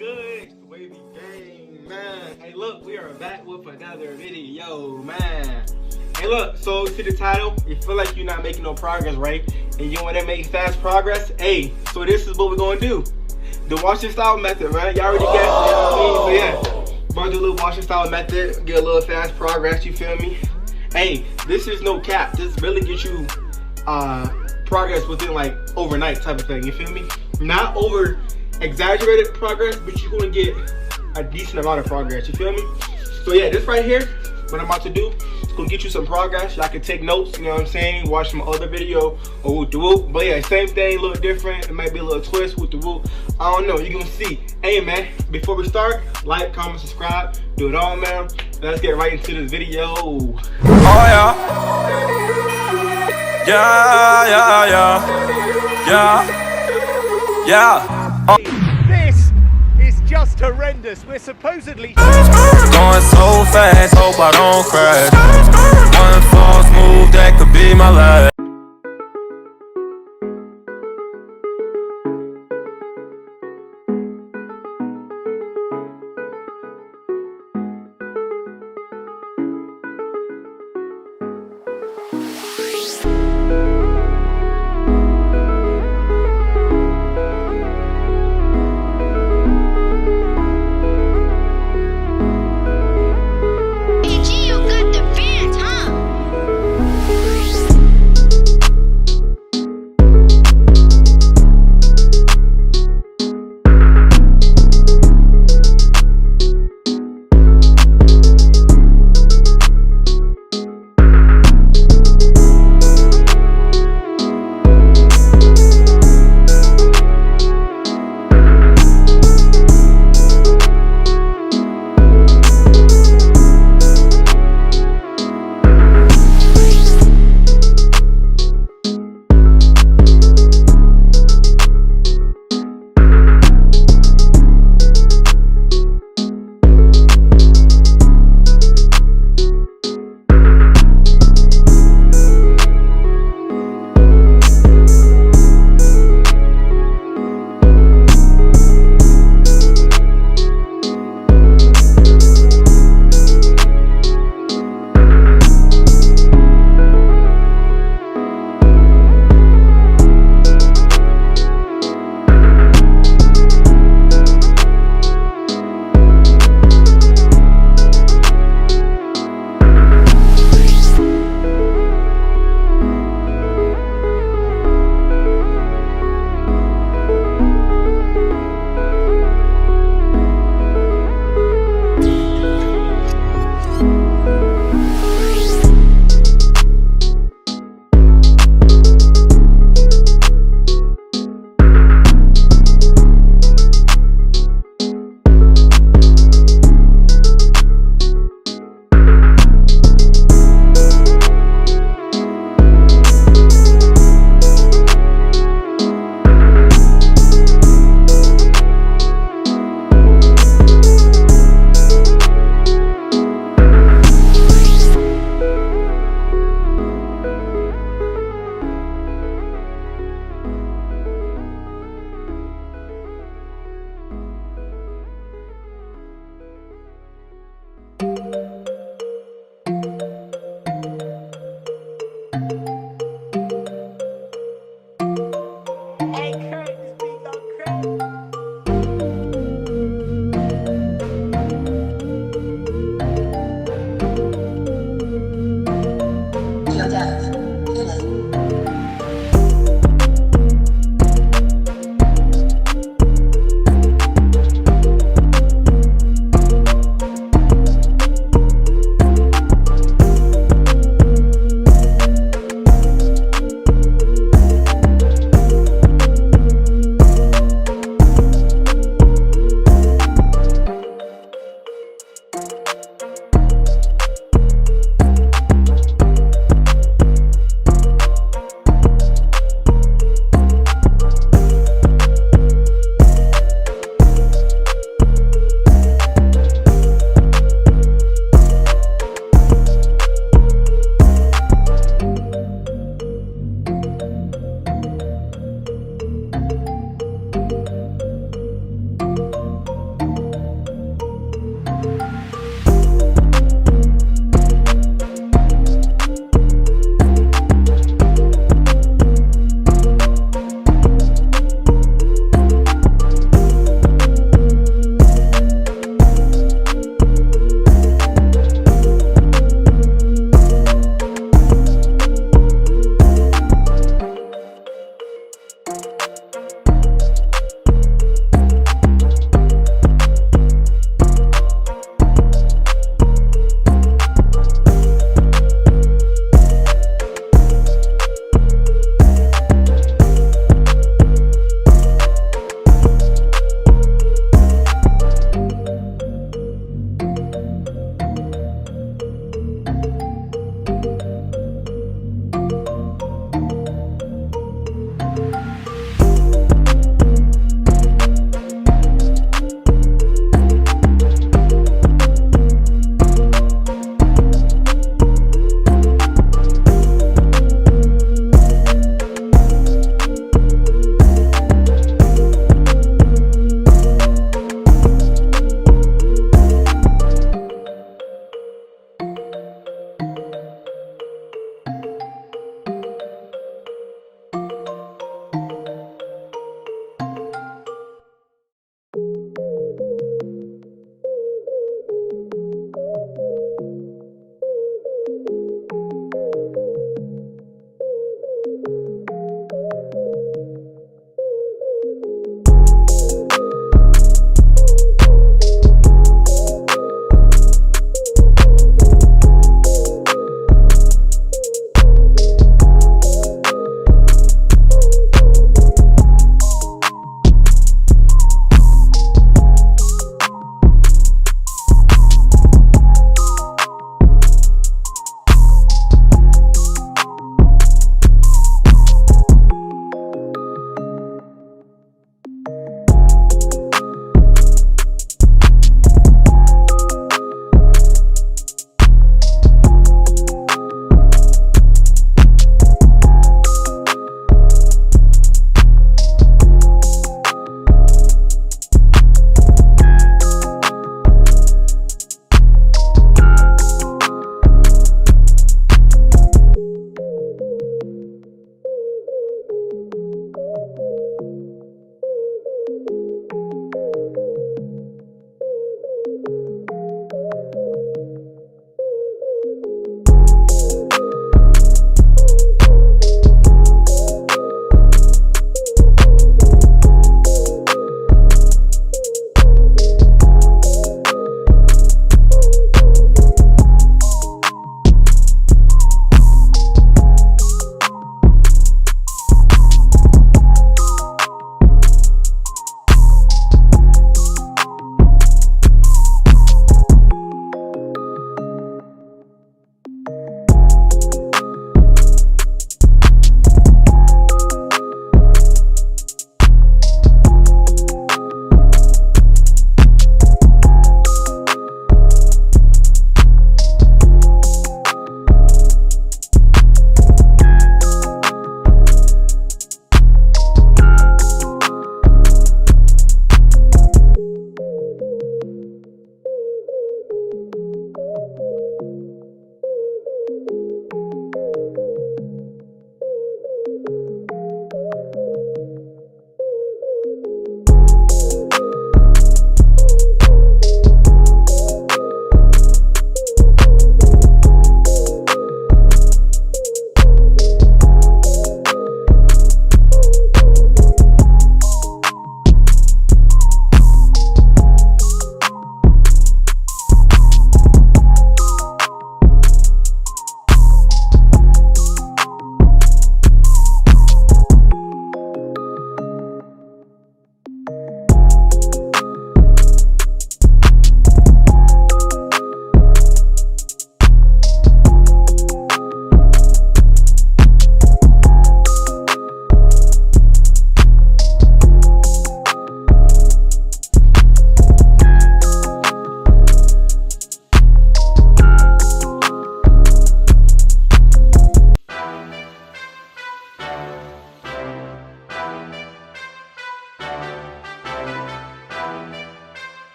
good? It's the Wavy Gang, man. Hey, look, we are back with another video, man. Hey, look, so see the title? You feel like you're not making no progress, right? And you want to make fast progress? Hey, so this is what we're going to do. The washing style method, right? Y'all already guessed, you know what I mean? So, yeah, we're going to do a little washing style method, get a little fast progress, you feel me? Hey, this is no cap. This really gets you progress within like overnight type of thing, you feel me? Not over exaggerated progress, but you're gonna get a decent amount of progress, you feel me? So yeah, this right here, what I'm about to do, it's gonna get you some progress. Y'all can take notes, you know what I'm saying? Watch my other video or with the whoop. But yeah, same thing, a little different. It might be a little twist with the whoop. I don't know, you're gonna see. Hey man, before we start, like, comment, subscribe, do it all, man. Let's get right into this video. Oh yeah. Yeah. This is just horrendous. We're supposedly Going so fast, hope I don't crash. One false move, that could be my last.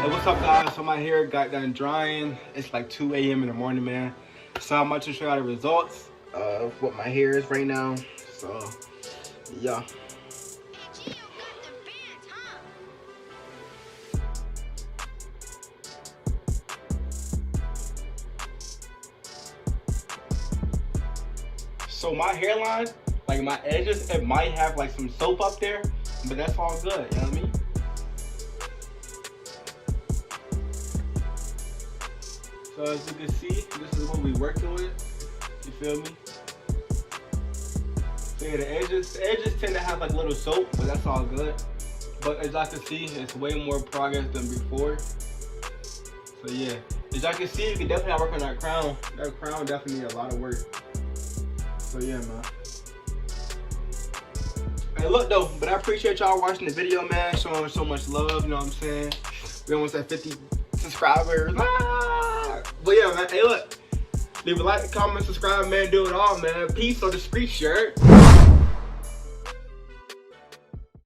Hey, what's up, guys? So my hair got done drying. It's like 2 a.m. in the morning, man. So I'm about to show you the results of what my hair is right now. So, yeah. So my hairline, like my edges, it might have like some soap up there, but that's all good, you know what I mean? So as you can see, this is what we working with, you feel me? So yeah, the edges tend to have like little soap, but that's all good. But as y'all can see, it's way more progress than before. So yeah, as y'all can see, you can definitely work on that crown. That crown definitely need a lot of work. So yeah, man. Hey, look though, but I appreciate y'all watching the video, man. Showing so much love, you know what I'm saying? We almost at 50 subscribers. Ah! But yeah, man. Hey, look. Leave a like, comment, subscribe, man. Do it all, man. Peace on the street shirt.